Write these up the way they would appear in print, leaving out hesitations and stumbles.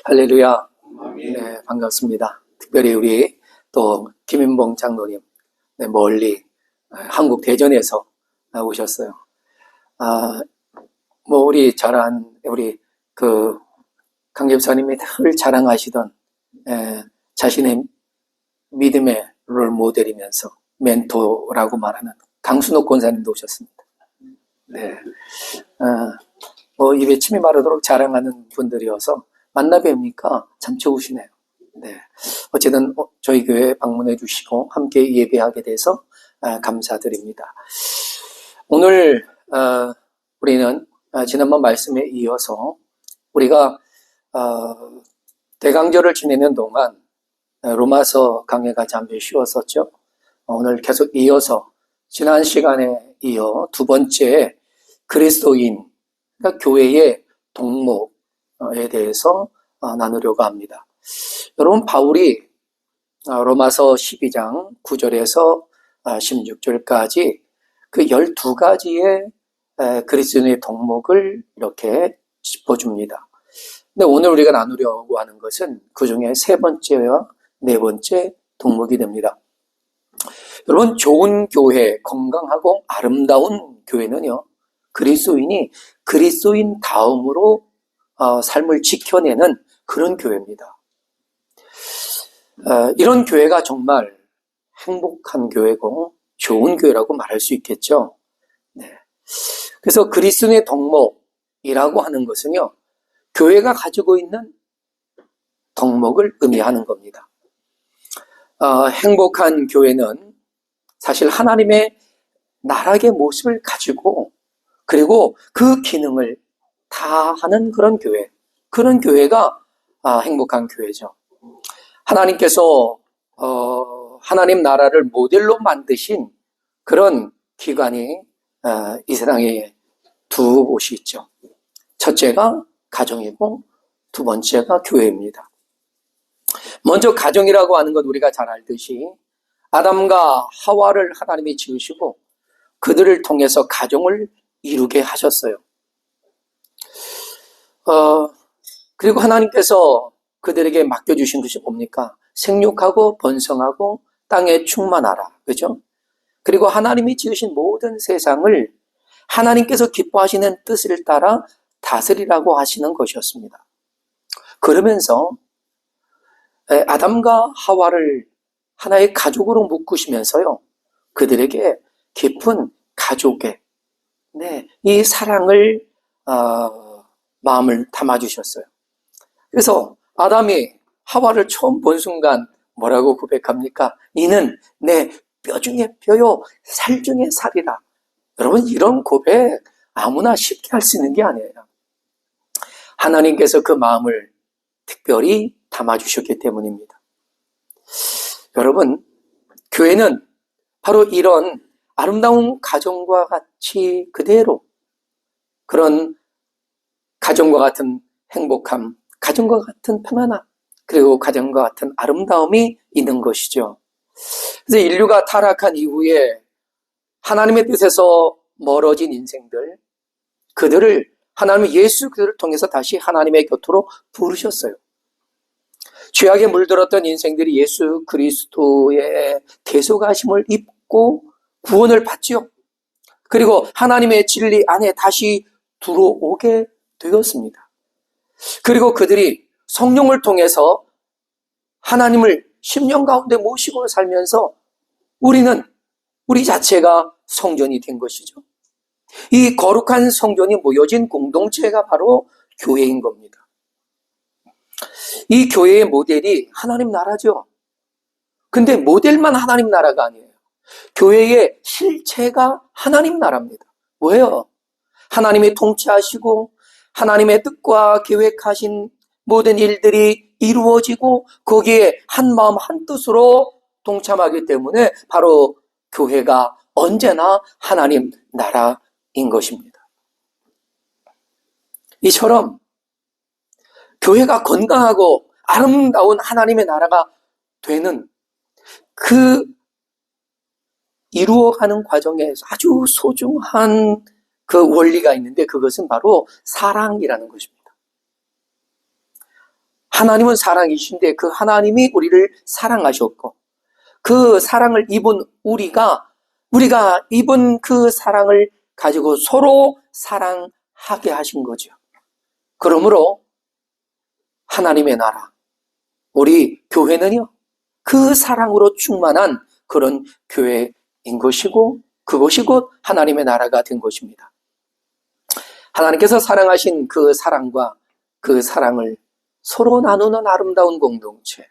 할렐루야. 네, 반갑습니다. 특별히 우리 또 김인봉 장로님, 네, 멀리 한국 대전에서 오셨어요. 우리 강 집사님이 늘 자랑하시던 자신의 믿음의 롤 모델이면서 멘토라고 말하는 강순옥 권사님도 오셨습니다. 네, 입에 침이 마르도록 자랑하는 분들이어서 만나 뵈니까 참 좋으시네요. 네, 어쨌든 저희 교회에 방문해 주시고 함께 예배하게 돼서 감사드립니다. 오늘 우리는 지난번 말씀에 이어서 우리가 대강절을 지내는 동안 로마서 강해가 잠시 쉬웠었죠. 오늘 계속 이어서 지난 시간에 이어 두 번째 그리스도인, 그러니까 교회의 동목에 대해서 나누려고 합니다. 여러분, 바울이 로마서 12장 9절에서 16절까지 그 12가지의 그리스도인의 동목을 이렇게 짚어줍니다. 근데 오늘 우리가 나누려고 하는 것은 그 중에 세 번째와 네 번째 동목이 됩니다. 여러분, 좋은 교회, 건강하고 아름다운 교회는요, 그리스도인이 그리스도인 다음으로 삶을 지켜내는 그런 교회입니다. 이런 교회가 정말 행복한 교회고 좋은 교회라고 말할 수 있겠죠. 네. 그래서 그리스도인의 덕목이라고 하는 것은요, 교회가 가지고 있는 덕목을 의미하는 겁니다. 행복한 교회는 사실 하나님의 나락의 모습을 가지고 그리고 그 기능을 다 하는 그런 교회, 그런 교회가 행복한 교회죠. 하나님께서 하나님 나라를 모델로 만드신 그런 기관이 이 세상에 두 곳이 있죠. 첫째가 가정이고 두 번째가 교회입니다. 먼저 가정이라고 하는 것 우리가 잘 알듯이 아담과 하와를 하나님이 지으시고 그들을 통해서 가정을 이루게 하셨어요. 그리고 하나님께서 그들에게 맡겨주신 것이 뭡니까? 생육하고 번성하고 땅에 충만하라. 그죠? 그리고 하나님이 지으신 모든 세상을 하나님께서 기뻐하시는 뜻을 따라 다스리라고 하시는 것이었습니다. 그러면서 아담과 하와를 하나의 가족으로 묶으시면서요, 그들에게 깊은 가족의 이 사랑을 마음을 담아주셨어요. 그래서 아담이 하와를 처음 본 순간 뭐라고 고백합니까? 이는 내 뼈 중에 뼈요 살 중에 살이라. 여러분, 이런 고백 아무나 쉽게 할 수 있는 게 아니에요. 하나님께서 그 마음을 특별히 담아주셨기 때문입니다. 여러분, 교회는 바로 이런 아름다운 가정과 같이 그대로 그런 가정과 같은 행복함, 가정과 같은 편안함, 그리고 가정과 같은 아름다움이 있는 것이죠. 그래서 인류가 타락한 이후에 하나님의 뜻에서 멀어진 인생들, 그들을 하나님의 예수 그들을 통해서 다시 하나님의 곁으로 부르셨어요. 죄악에 물들었던 인생들이 예수 그리스도의 대속하심을 입고 구원을 받지요. 그리고 하나님의 진리 안에 다시 들어오게 되었습니다. 그리고 그들이 성령을 통해서 하나님을 심령 가운데 모시고 살면서 우리 자체가 성전이 된 것이죠. 이 거룩한 성전이 모여진 공동체가 바로 교회인 겁니다. 이 교회의 모델이 하나님 나라죠. 근데 모델만 하나님 나라가 아니에요. 교회의 실체가 하나님 나라입니다. 왜요? 하나님이 통치하시고 하나님의 뜻과 계획하신 모든 일들이 이루어지고 거기에 한 마음 한 뜻으로 동참하기 때문에 바로 교회가 언제나 하나님 나라인 것입니다. 이처럼 교회가 건강하고 아름다운 하나님의 나라가 되는 그 이루어가는 과정에 아주 소중한 그 원리가 있는데 그것은 바로 사랑이라는 것입니다. 하나님은 사랑이신데 그 하나님이 우리를 사랑하셨고 그 사랑을 입은 우리가 입은 그 사랑을 가지고 서로 사랑하게 하신 거죠. 그러므로 하나님의 나라, 우리 교회는요, 그 사랑으로 충만한 그런 교회인 것이고 그것이 곧 하나님의 나라가 된 것입니다. 하나님께서 사랑하신 그 사랑과 그 사랑을 서로 나누는 아름다운 공동체,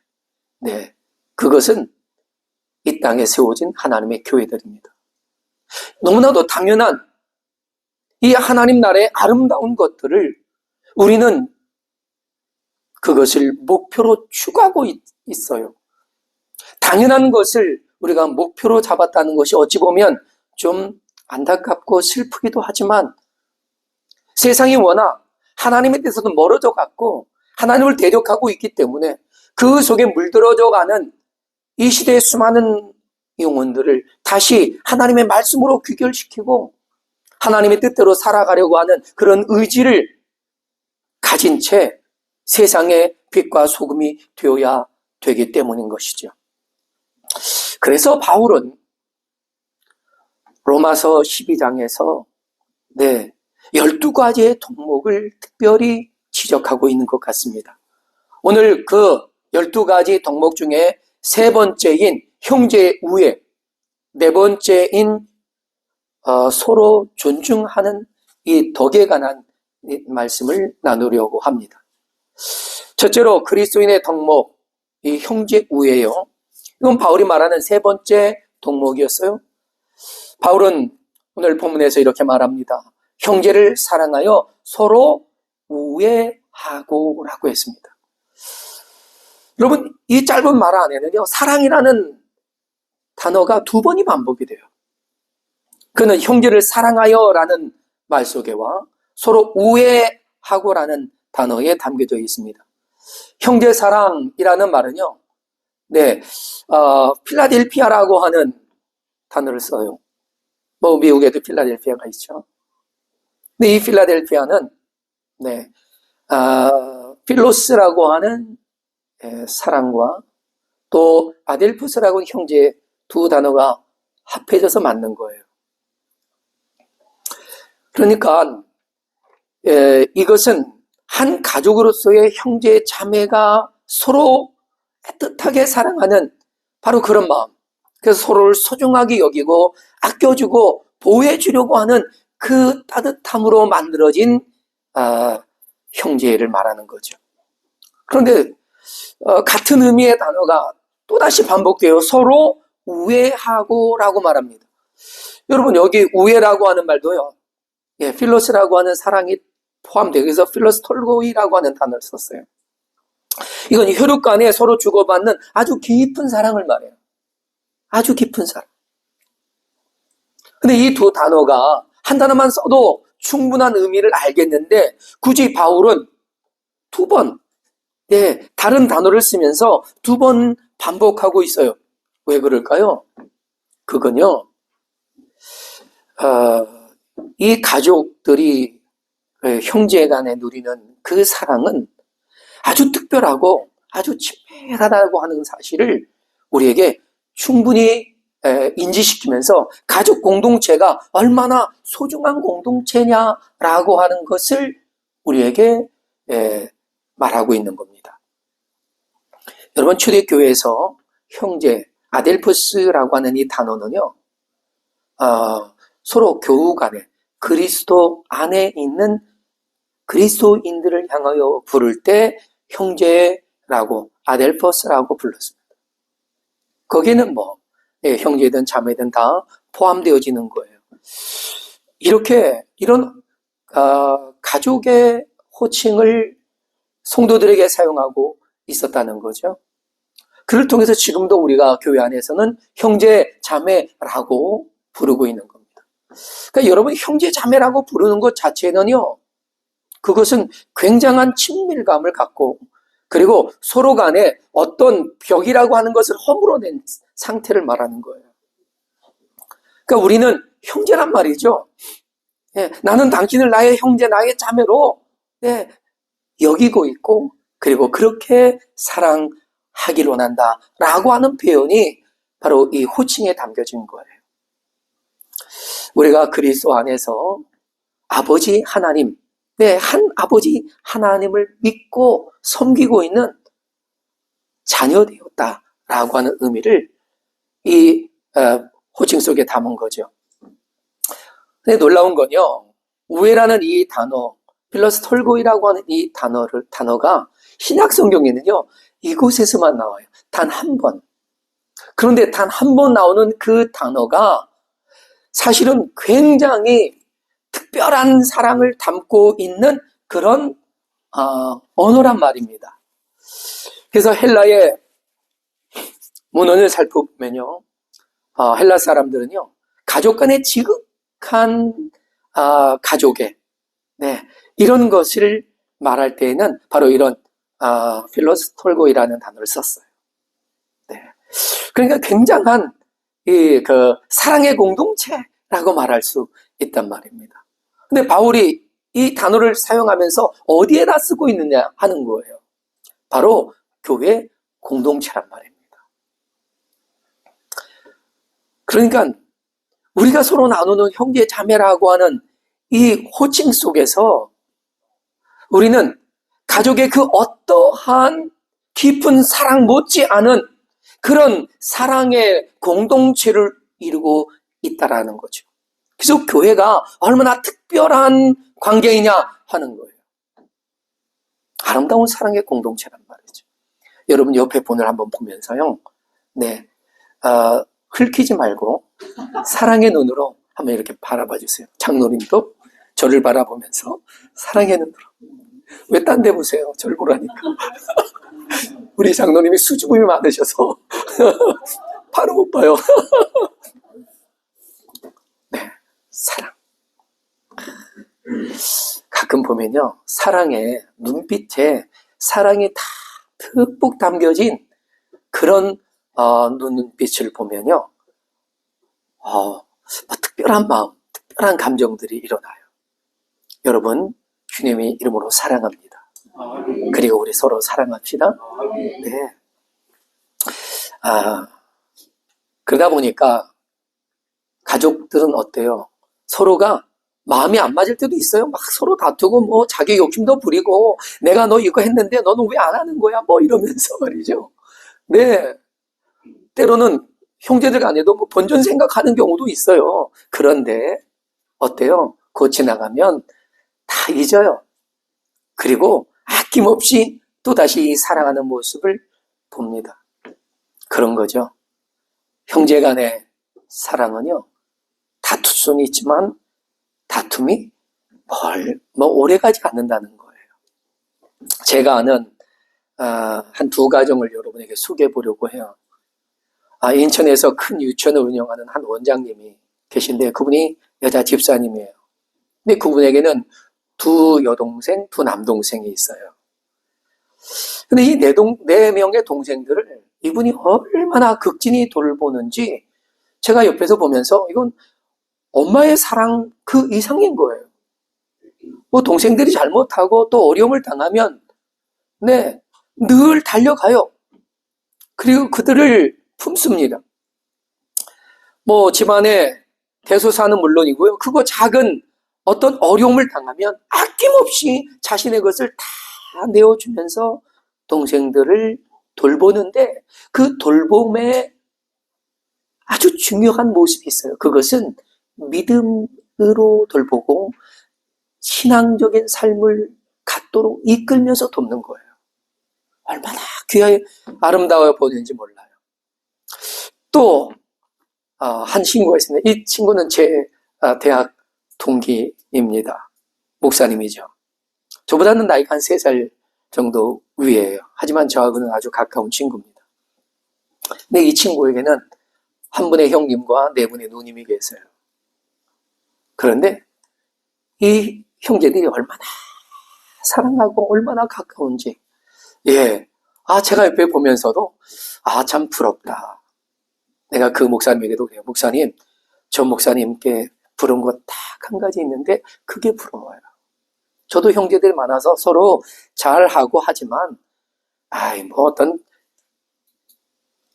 네, 그것은 이 땅에 세워진 하나님의 교회들입니다. 너무나도 당연한 이 하나님 나라의 아름다운 것들을 우리는 그것을 목표로 추구하고 있어요. 당연한 것을 우리가 목표로 잡았다는 것이 어찌 보면 좀 안타깝고 슬프기도 하지만 세상이 워낙 하나님에 대해서도 멀어져 갔고 하나님을 대적하고 있기 때문에 그 속에 물들어져 가는 이 시대의 수많은 영혼들을 다시 하나님의 말씀으로 귀결시키고 하나님의 뜻대로 살아가려고 하는 그런 의지를 가진 채 세상의 빛과 소금이 되어야 되기 때문인 것이죠. 그래서 바울은 로마서 12장에서 12가지의 덕목을 특별히 지적하고 있는 것 같습니다. 오늘 그 12가지 덕목 중에 세 번째인 형제 우애, 네 번째인 서로 존중하는 이 덕에 관한 말씀을 나누려고 합니다. 첫째로 그리스도인의 덕목, 이 형제 우애요. 이건 바울이 말하는 세 번째 덕목이었어요. 바울은 오늘 본문에서 이렇게 말합니다. 형제를 사랑하여 서로 우애하고 라고 했습니다. 여러분, 이 짧은 말 안에는요, 사랑이라는 단어가 두 번이 반복이 돼요. 그는 형제를 사랑하여 라는 말 속에와 서로 우애하고 라는 단어에 담겨져 있습니다. 형제 사랑이라는 말은요, 필라델피아라고 하는 단어를 써요. 미국에도 필라델피아가 있죠. 근데 이 필라델피아는, 필로스라고 하는 사랑과 또 아델푸스라고 하는 형제 두 단어가 합해져서 만든 거예요. 그러니까, 이것은 한 가족으로서의 형제 자매가 서로 애틋하게 사랑하는 바로 그런 마음. 그래서 서로를 소중하게 여기고 아껴주고 보호해주려고 하는 그 따뜻함으로 만들어진 형제를 말하는 거죠. 그런데 같은 의미의 단어가 또다시 반복되어 서로 우애하고 라고 말합니다. 여러분, 여기 우애라고 하는 말도요, 필로스라고 하는 사랑이 포함되어 그래서 필로스톨고이라고 하는 단어를 썼어요. 이건 혈육 간에 서로 주고받는 아주 깊은 사랑을 말해요. 아주 깊은 사랑. 근데 이 두 단어가 한 단어만 써도 충분한 의미를 알겠는데 굳이 바울은 두 번, 다른 단어를 쓰면서 두 번 반복하고 있어요. 왜 그럴까요? 그건요, 이 가족들이 형제간에 누리는 그 사랑은 아주 특별하고 아주 친밀하다고 하는 사실을 우리에게 충분히 인지시키면서 가족 공동체가 얼마나 소중한 공동체냐라고 하는 것을 우리에게 말하고 있는 겁니다. 여러분, 초대교회에서 형제, 아델푸스라고 하는 이 단어는요, 서로 교우 간에 그리스도 안에 있는 그리스도인들을 향하여 부를 때 형제라고 아델퍼스라고 불렀습니다. 거기는 형제든 자매든 다 포함되어지는 거예요. 이런 가족의 호칭을 성도들에게 사용하고 있었다는 거죠. 그를 통해서 지금도 우리가 교회 안에서는 형제 자매라고 부르고 있는 겁니다. 그러니까 여러분, 형제 자매라고 부르는 것 자체는요, 그것은 굉장한 친밀감을 갖고 그리고 서로 간에 어떤 벽이라고 하는 것을 허물어낸 상태를 말하는 거예요. 그러니까 우리는 형제란 말이죠. 나는 당신을 나의 형제, 나의 자매로 여기고 있고 그리고 그렇게 사랑하길 원한다 라고 하는 표현이 바로 이 호칭에 담겨진 거예요. 우리가 그리스도 안에서 아버지 하나님, 한 아버지 하나님을 믿고 섬기고 있는 자녀 되었다라고 하는 의미를 이 호칭 속에 담은 거죠. 근데 놀라운 건요, 우애라는 이 단어, 필러스톨고이라고 하는 이 단어가 신약 성경에는요, 이곳에서만 나와요. 단 한 번. 그런데 단 한 번 나오는 그 단어가 사실은 굉장히 특별한 사랑을 담고 있는 그런 언어란 말입니다. 그래서 헬라의 문헌을 살펴보면요, 헬라 사람들은요, 가족 간의 지극한 가족의 이런 것을 말할 때에는 바로 이런 필로스톨고이라는 단어를 썼어요. 그러니까 굉장한 그 사랑의 공동체라고 말할 수 있단 말입니다. 근데 바울이 이 단어를 사용하면서 어디에다 쓰고 있느냐 하는 거예요. 바로 교회 공동체란 말입니다. 그러니까 우리가 서로 나누는 형제 자매라고 하는 이 호칭 속에서 우리는 가족의 그 어떠한 깊은 사랑 못지않은 그런 사랑의 공동체를 이루고 있다라는 거죠. 그래서 교회가 얼마나 특별한 관계이냐 하는 거예요. 아름다운 사랑의 공동체란 말이죠. 여러분 옆에 분을 한번 보면서요, 흘키지 말고 사랑의 눈으로 한번 이렇게 바라봐 주세요. 장로님도 저를 바라보면서 사랑의 눈으로. 왜 딴 데 보세요? 저를 보라니까. 우리 장로님이 수줍음이 많으셔서 바로 못 봐요. 사랑. 가끔 보면요, 사랑의 눈빛에 사랑이 다 듬뿍 담겨진 그런 눈빛을 보면요, 특별한 마음, 특별한 감정들이 일어나요. 여러분, 주님의 이름으로 사랑합니다. 그리고 우리 서로 사랑합시다. 네. 그러다 보니까 가족들은 어때요? 서로가 마음이 안 맞을 때도 있어요. 막 서로 다투고 뭐 자기 욕심도 부리고 내가 너 이거 했는데 너는 왜 안 하는 거야? 뭐 이러면서 말이죠. 네. 때로는 형제들 간에도 뭐 본전 생각하는 경우도 있어요. 그런데 어때요? 곧 지나가면 다 잊어요. 그리고 아낌없이 또다시 사랑하는 모습을 봅니다. 그런 거죠. 형제 간의 사랑은요, 다툴 수는 있지만 다툼이 오래가지 않는다는 거예요. 제가 아는 한 두 가정을 여러분에게 소개해 보려고 해요. 인천에서 큰 유치원을 운영하는 한 원장님이 계신데 그분이 여자 집사님이에요. 근데 그분에게는 두 여동생, 두 남동생이 있어요. 근데 이 네 명의 동생들을 이분이 얼마나 극진히 돌보는지 제가 옆에서 보면서 이건 엄마의 사랑 그 이상인 거예요. 뭐 동생들이 잘못하고 또 어려움을 당하면 늘 달려가요. 그리고 그들을 품습니다. 뭐 집안에 대소사는 물론이고요. 그거 작은 어떤 어려움을 당하면 아낌없이 자신의 것을 다 내어주면서 동생들을 돌보는데 그 돌봄에 아주 중요한 모습이 있어요. 그것은 믿음으로 돌보고 신앙적인 삶을 갖도록 이끌면서 돕는 거예요. 얼마나 귀하게 아름다워 보이는지 몰라요. 또 한 친구가 있습니다. 이 친구는 제 대학 동기입니다. 목사님이죠. 저보다는 나이가 한 3살 정도 위에요. 하지만 저하고는 아주 가까운 친구입니다. 근데 이 친구에게는 한 분의 형님과 4분의 누님이 계세요. 그런데 이 형제들이 얼마나 사랑하고 얼마나 가까운지, 제가 옆에 보면서도 참 부럽다. 내가 그 목사님에게도 그래요. 목사님, 저 목사님께 부러운 거 딱 한 가지 있는데 그게 부러워요. 저도 형제들 많아서 서로 잘하고 하지만 뭐 어떤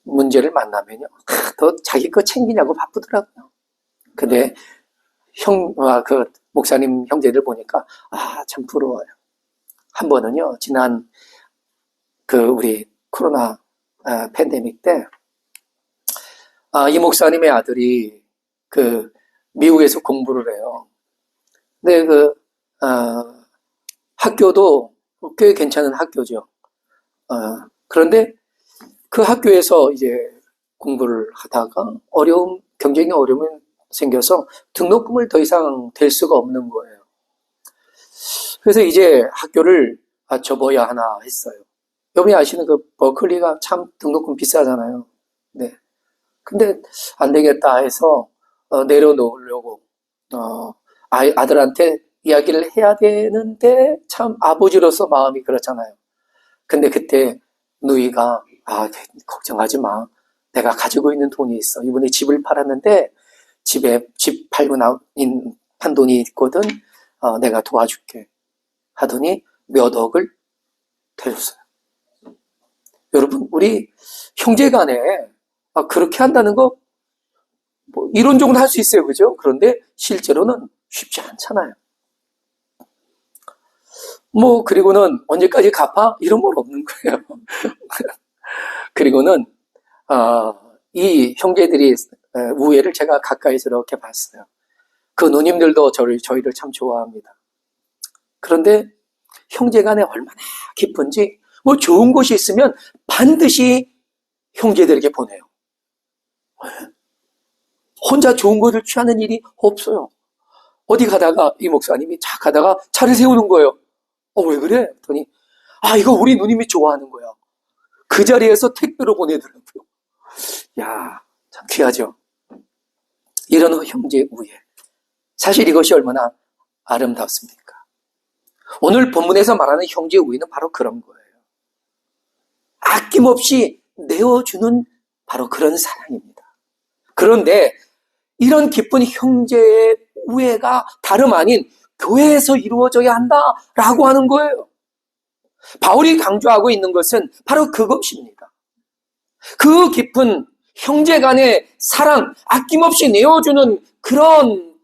문제를 만나면요. 더 자기 거 챙기냐고 바쁘더라고요. 근데 그 목사님 형제들 보니까, 참 부러워요. 한 번은요, 지난 우리 코로나 팬데믹 때, 이 목사님의 아들이 미국에서 공부를 해요. 근데 학교도 꽤 괜찮은 학교죠. 그런데 그 학교에서 이제 공부를 하다가 경쟁에 어려움이 생겨서 등록금을 더 이상 댈 수가 없는 거예요. 그래서 이제 학교를 접어야 하나 했어요. 여러분이 아시는 버클리가 참 등록금 비싸잖아요. 네. 근데 안 되겠다 해서 내려놓으려고 아들한테 이야기를 해야 되는데 참 아버지로서 마음이 그렇잖아요. 근데 그때 누이가 걱정하지 마. 내가 가지고 있는 돈이 있어. 이번에 집을 팔았는데 집 팔고 판 돈이 있거든. 내가 도와줄게. 하더니 몇 억을 대줬어요. 여러분, 우리 형제간에 그렇게 한다는 거 이론적으로 할 수 있어요. 그죠? 그런데 실제로는 쉽지 않잖아요. 그리고는 언제까지 갚아? 이런 건 없는 거예요. 그리고는 이 형제들이 우애를 제가 가까이서 이렇게 봤어요. 그 누님들도 저희를 참 좋아합니다. 그런데 형제간에 얼마나 깊은지 좋은 곳이 있으면 반드시 형제들에게 보내요. 혼자 좋은 것을 취하는 일이 없어요. 어디 가다가 이 목사님이 가다가 차를 세우는 거예요. 왜 그래? 했더니 이거 우리 누님이 좋아하는 거야. 그 자리에서 택배로 보내더라고요. 야, 참 귀하죠. 이런 형제 우애. 사실 이것이 얼마나 아름답습니까? 오늘 본문에서 말하는 형제 우애는 바로 그런 거예요. 아낌없이 내어주는 바로 그런 사랑입니다. 그런데 이런 기쁜 형제의 우애가 다름 아닌 교회에서 이루어져야 한다라고 하는 거예요. 바울이 강조하고 있는 것은 바로 그것입니다. 그 깊은 형제 간의 사랑, 아낌없이 내어주는 그런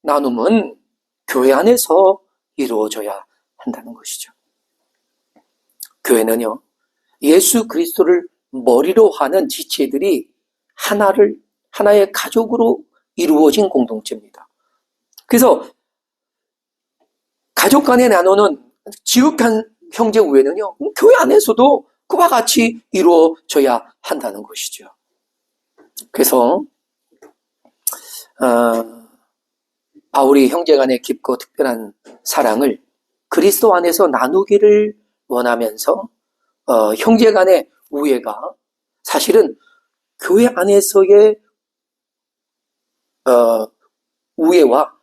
나눔은 교회 안에서 이루어져야 한다는 것이죠. 교회는요, 예수 그리스도를 머리로 하는 지체들이 하나의 가족으로 이루어진 공동체입니다. 그래서 가족 간에 나누는 지극한 형제 우애는요, 교회 안에서도 그와 같이 이루어져야 한다는 것이죠. 그래서 바울이 형제 간의 깊고 특별한 사랑을 그리스도 안에서 나누기를 원하면서 형제 간의 우애가 사실은 교회 안에서의 우애와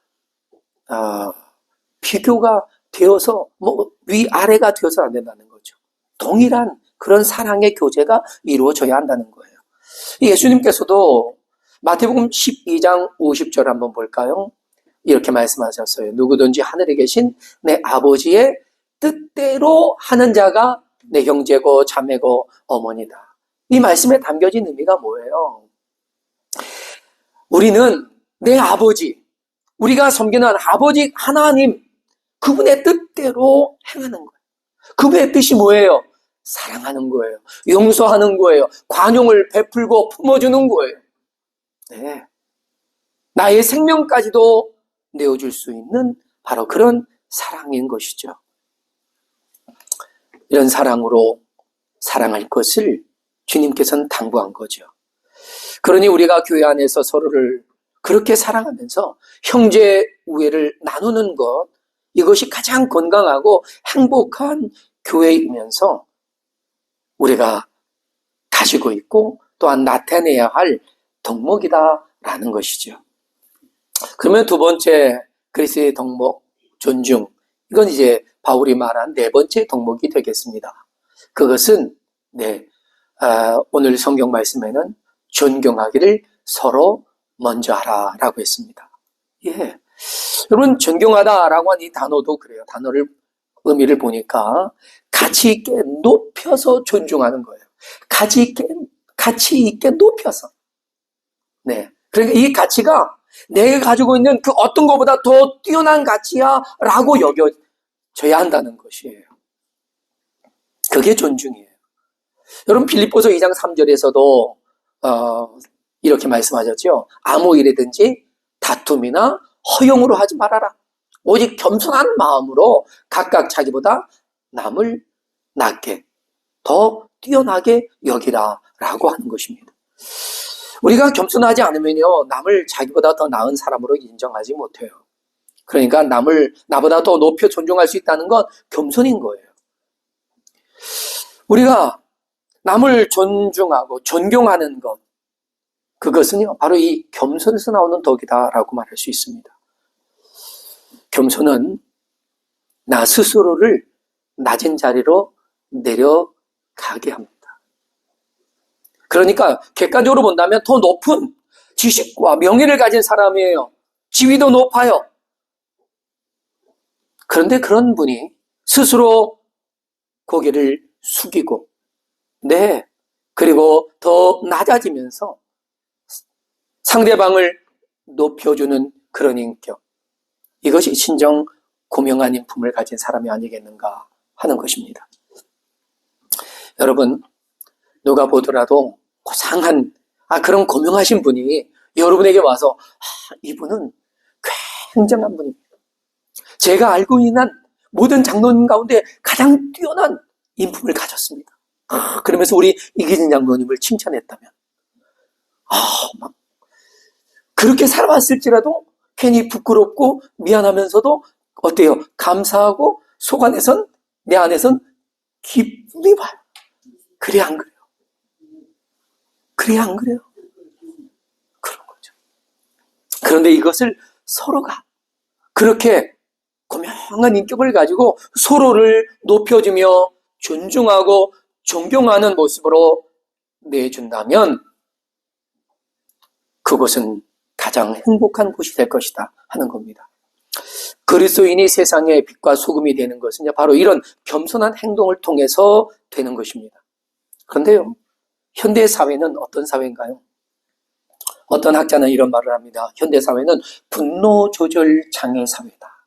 비교가 되어서 위아래가 되어서 안 된다는 거죠. 동일한 그런 사랑의 교제가 이루어져야 한다는 거예요. 예수님께서도 마태복음 12장 50절 한번 볼까요? 이렇게 말씀하셨어요. 누구든지 하늘에 계신 내 아버지의 뜻대로 하는 자가 내 형제고 자매고 어머니다. 이 말씀에 담겨진 의미가 뭐예요? 우리는 내 아버지, 우리가 섬기는 아버지 하나님, 그분의 뜻대로 행하는 거예요. 그분의 뜻이 뭐예요? 사랑하는 거예요. 용서하는 거예요. 관용을 베풀고 품어주는 거예요. 네. 나의 생명까지도 내어줄 수 있는 바로 그런 사랑인 것이죠. 이런 사랑으로 사랑할 것을 주님께서는 당부한 거죠. 그러니 우리가 교회 안에서 서로를 그렇게 사랑하면서 형제 우애를 나누는 것, 이것이 가장 건강하고 행복한 교회이면서 우리가 가지고 있고 또한 나타내야 할 덕목이다라는 것이죠. 그러면 두 번째 그리스도의 덕목, 존중. 이건 이제 바울이 말한 네 번째 덕목이 되겠습니다. 그것은 오늘 성경 말씀에는 존경하기를 서로 먼저 하라라고 했습니다. 예, 여러분 존경하다라고 한 이 단어도 그래요. 단어를 의미를 보니까 가치 있게 높여서 존중하는 거예요. 가치 있게 높여서. 네. 그러니까 이 가치가 내가 가지고 있는 그 어떤 것보다 더 뛰어난 가치야 라고 여겨져야 한다는 것이에요. 그게 존중이에요. 여러분 빌립보서 2장 3절에서도 이렇게 말씀하셨죠. 아무 일이든지 다툼이나 허용으로 하지 말아라. 오직 겸손한 마음으로 각각 자기보다 남을 낮게 더 뛰어나게 여기라 라고 하는 것입니다. 우리가 겸손하지 않으면요 남을 자기보다 더 나은 사람으로 인정하지 못해요. 그러니까 나보다 더 높여 존중할 수 있다는 건 겸손인 거예요. 우리가 남을 존중하고 존경하는 것, 그것은요 바로 이 겸손에서 나오는 덕이다라고 말할 수 있습니다. 겸손은 나 스스로를 낮은 자리로 내려가게 합니다. 그러니까 객관적으로 본다면 더 높은 지식과 명예를 가진 사람이에요. 지위도 높아요. 그런데 그런 분이 스스로 고개를 숙이고 그리고 더 낮아지면서 상대방을 높여주는 그런 인격, 이것이 진정 고명한 인품을 가진 사람이 아니겠는가 하는 것입니다. 여러분, 누가 보더라도 고상한 그런 고명하신 분이 여러분에게 와서 이분은 굉장한 분입니다. 제가 알고 있는 모든 장로님 가운데 가장 뛰어난 인품을 가졌습니다. 그러면서 우리 이기진 장로님을 칭찬했다면 막 그렇게 살아왔을지라도 괜히 부끄럽고 미안하면서도 어때요? 감사하고 속 안에선 내 안에선 기쁨이 와요. 그래 안 그래요? 그래 안 그래요? 그런 거죠. 그런데 이것을 서로가 그렇게 고명한 인격을 가지고 서로를 높여주며 존중하고 존경하는 모습으로 내준다면 그것은 가장 행복한 곳이 될 것이다 하는 겁니다. 그리스도인이 세상의 빛과 소금이 되는 것은 바로 이런 겸손한 행동을 통해서 되는 것입니다. 그런데요, 현대 사회는 어떤 사회인가요? 어떤 학자는 이런 말을 합니다. 현대 사회는 분노 조절 장애 사회다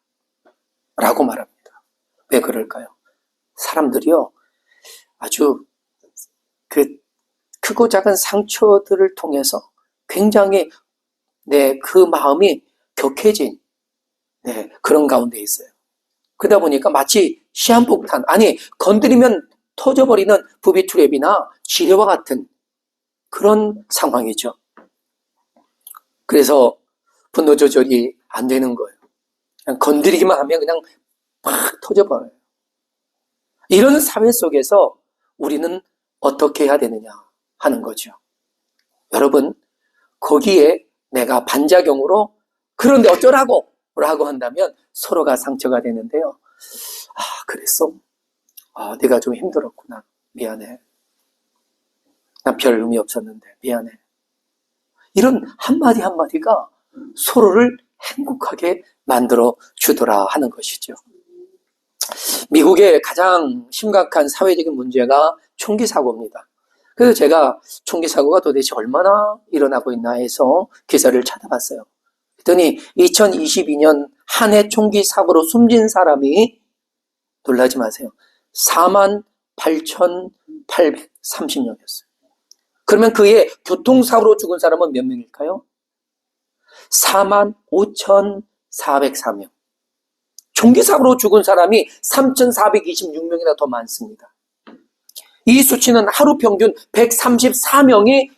라고 말합니다. 왜 그럴까요? 사람들이요 아주 크고 작은 상처들을 통해서 굉장히 그 마음이 격해진 그런 가운데 있어요. 그러다 보니까 마치 시한폭탄, 건드리면 터져버리는 부비트랩이나 지뢰와 같은 그런 상황이죠. 그래서 분노 조절이 안 되는 거예요. 그냥 건드리기만 하면 그냥 팍 터져버려요. 이런 사회 속에서 우리는 어떻게 해야 되느냐 하는 거죠. 여러분, 거기에 내가 반작용으로 그런데 어쩌라고 라고 한다면 서로가 상처가 되는데요. 그랬어? 내가 좀 힘들었구나. 미안해. 난 별 의미 없었는데 미안해. 이런 한마디 한마디가 서로를 행복하게 만들어 주더라 하는 것이죠. 미국의 가장 심각한 사회적인 문제가 총기 사고입니다. 그래서 제가 총기 사고가 도대체 얼마나 일어나고 있나 해서 기사를 찾아봤어요. 그랬더니 2022년 한 해 총기 사고로 숨진 사람이 놀라지 마세요. 48,830명이었어요. 그러면 그의 교통사고로 죽은 사람은 몇 명일까요? 45,404명. 총기 사고로 죽은 사람이 3,426명이나 더 많습니다. 이 수치는 하루 평균 134명이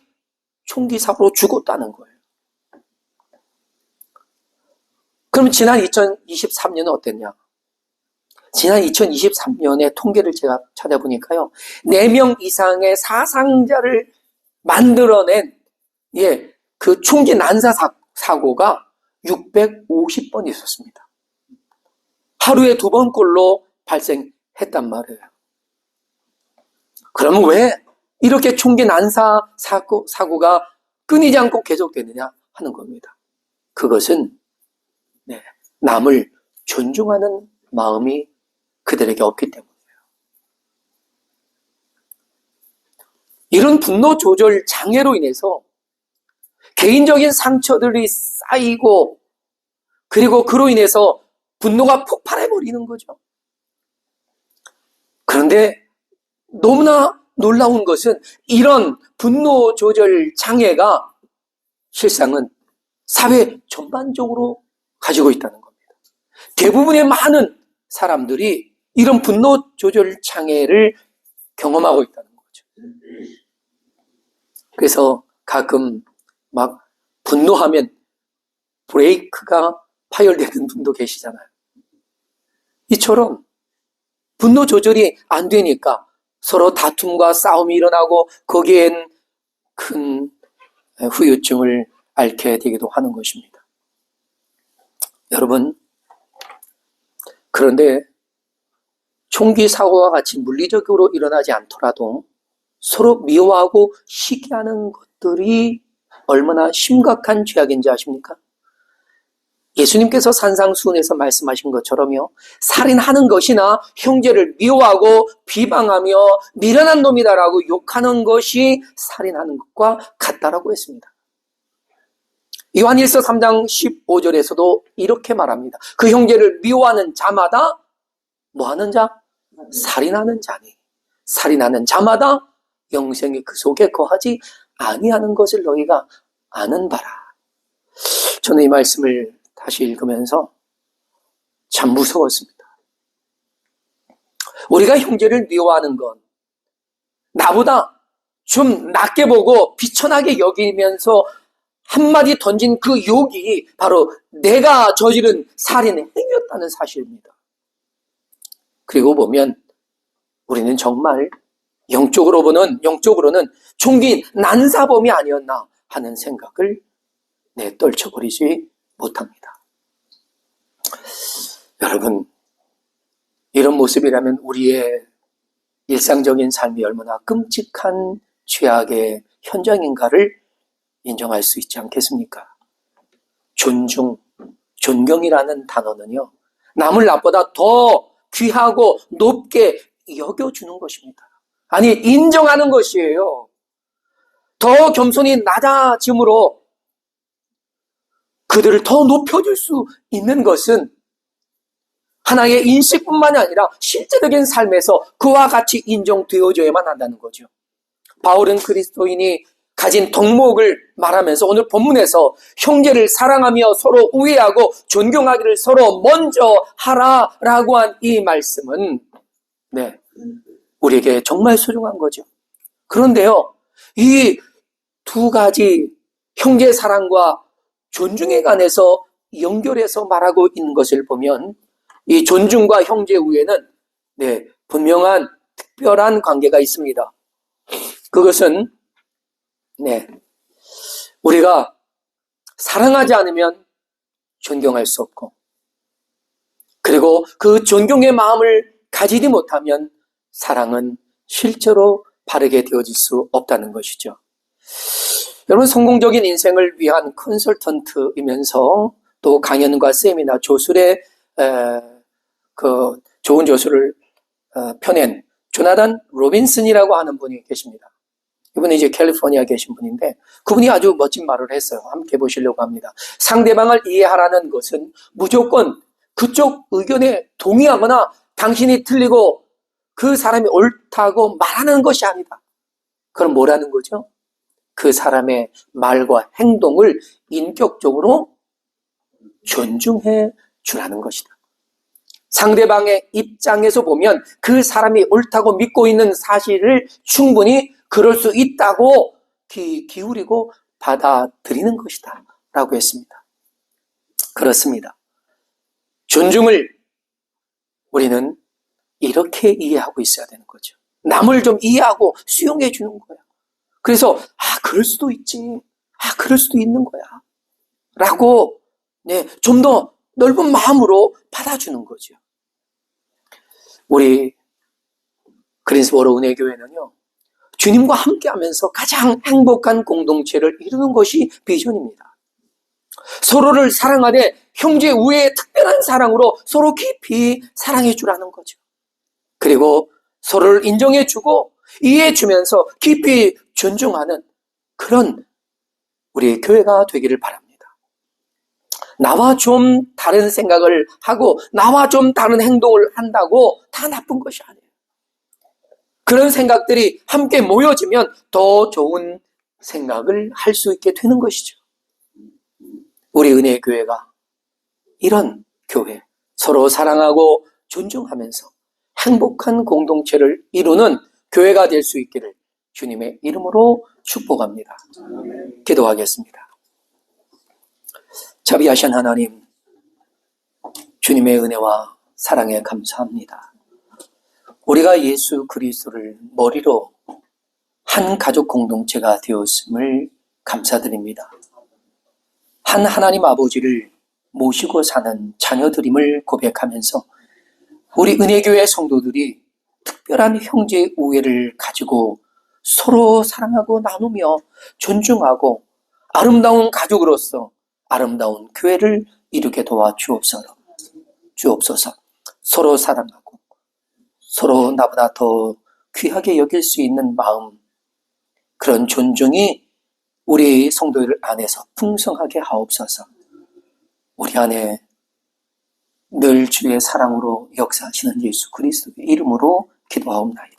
총기 사고로 죽었다는 거예요. 그럼 지난 2023년은 어땠냐? 지난 2023년의 통계를 제가 찾아보니까요. 4명 이상의 사상자를 만들어낸 그 총기 난사 사고가 650번 있었습니다. 하루에 2번꼴로 발생했단 말이에요. 그러면 왜 이렇게 총기 난사 사고가 끊이지 않고 계속되느냐 하는 겁니다. 그것은 남을 존중하는 마음이 그들에게 없기 때문이에요. 이런 분노 조절 장애로 인해서 개인적인 상처들이 쌓이고, 그리고 그로 인해서 분노가 폭발해버리는 거죠. 그런데 너무나 놀라운 것은 이런 분노 조절 장애가 실상은 사회 전반적으로 가지고 있다는 겁니다. 대부분의 많은 사람들이 이런 분노 조절 장애를 경험하고 있다는 거죠. 그래서 가끔 막 분노하면 브레이크가 파열되는 분도 계시잖아요. 이처럼 분노 조절이 안 되니까 서로 다툼과 싸움이 일어나고 거기엔 큰 후유증을 앓게 되기도 하는 것입니다. 여러분, 그런데 총기 사고와 같이 물리적으로 일어나지 않더라도 서로 미워하고 시기하는 것들이 얼마나 심각한 죄악인지 아십니까? 예수님께서 산상수훈에서 말씀하신 것처럼요, 살인하는 것이나 형제를 미워하고 비방하며 미련한 놈이다라고 욕하는 것이 살인하는 것과 같다라고 했습니다. 요한일서 3장 15절에서도 이렇게 말합니다. 그 형제를 미워하는 자마다 뭐하는 자? 살인하는 자니. 살인하는 자마다 영생이 그 속에 거하지 아니하는 것을 너희가 아는 바라. 저는 이 말씀을 다시 읽으면서 참 무서웠습니다. 우리가 형제를 미워하는 건 나보다 좀 낮게 보고 비천하게 여기면서 한마디 던진 그 욕이 바로 내가 저지른 살인의 행위였다는 사실입니다. 그리고 보면 우리는 정말 영적으로는 총기 난사범이 아니었나 하는 생각을 떨쳐버리지 못합니다. 여러분, 이런 모습이라면 우리의 일상적인 삶이 얼마나 끔찍한 죄악의 현장인가를 인정할 수 있지 않겠습니까? 존경이라는 단어는요, 남을 나보다 더 귀하고 높게 여겨주는 것입니다. 아니, 인정하는 것이에요. 더 겸손히 낮아짐으로 그들을 더 높여줄 수 있는 것은 하나의 인식뿐만이 아니라 실제적인 삶에서 그와 같이 인정되어져야만 한다는 거죠. 바울은 그리스도인이 가진 덕목을 말하면서 오늘 본문에서 형제를 사랑하며 서로 우애하고 존경하기를 서로 먼저 하라라고 한 이 말씀은 우리에게 정말 소중한 거죠. 그런데요, 이 두 가지 형제 사랑과 존중에 관해서 연결해서 말하고 있는 것을 보면 이 존중과 형제 우애는 분명한 특별한 관계가 있습니다. 그것은 우리가 사랑하지 않으면 존경할 수 없고, 그리고 그 존경의 마음을 가지지 못하면 사랑은 실제로 바르게 되어질 수 없다는 것이죠. 여러분, 성공적인 인생을 위한 컨설턴트이면서 또 강연과 세미나 조술의 그 좋은 조술을 펴낸 조나단 로빈슨이라고 하는 분이 계십니다. 이분이 이제 캘리포니아에 계신 분인데 그분이 아주 멋진 말을 했어요. 함께 보시려고 합니다. 상대방을 이해하라는 것은 무조건 그쪽 의견에 동의하거나 당신이 틀리고 그 사람이 옳다고 말하는 것이 아니다. 그럼 뭐라는 거죠? 그 사람의 말과 행동을 인격적으로 존중해 주라는 것이다. 상대방의 입장에서 보면 그 사람이 옳다고 믿고 있는 사실을 충분히 그럴 수 있다고 귀 기울이고 받아들이는 것이다 라고 했습니다. 그렇습니다. 존중을 우리는 이렇게 이해하고 있어야 되는 거죠. 남을 좀 이해하고 수용해 주는 거야. 그래서 그럴 수도 있지, 그럴 수도 있는 거야 라고 좀 더 넓은 마음으로 받아주는 거죠. 우리 그린스보로 은혜교회는요, 주님과 함께하면서 가장 행복한 공동체를 이루는 것이 비전입니다. 서로를 사랑하되 형제 우애의 특별한 사랑으로 서로 깊이 사랑해 주라는 거죠. 그리고 서로를 인정해주고 이해해주면서 깊이 존중하는 그런 우리 교회가 되기를 바랍니다. 나와 좀 다른 생각을 하고 나와 좀 다른 행동을 한다고 다 나쁜 것이 아니에요. 그런 생각들이 함께 모여지면 더 좋은 생각을 할 수 있게 되는 것이죠. 우리 은혜의 교회가 이런 교회, 서로 사랑하고 존중하면서 행복한 공동체를 이루는 교회가 될 수 있기를 주님의 이름으로 축복합니다. 기도하겠습니다. 자비하신 하나님, 주님의 은혜와 사랑에 감사합니다. 우리가 예수 그리스도를 머리로 한 가족 공동체가 되었음을 감사드립니다. 한 하나님 아버지를 모시고 사는 자녀들임을 고백하면서 우리 은혜교회 성도들이 특별한 형제 우애를 가지고 서로 사랑하고 나누며 존중하고 아름다운 가족으로서 아름다운 교회를 이루게 도와주옵소서. 서로 사랑하고 서로 나보다 더 귀하게 여길 수 있는 마음, 그런 존중이 우리 성도들 안에서 풍성하게 하옵소서. 우리 안에 늘 주의 사랑으로 역사하시는 예수 그리스도의 이름으로 기도하옵나이다.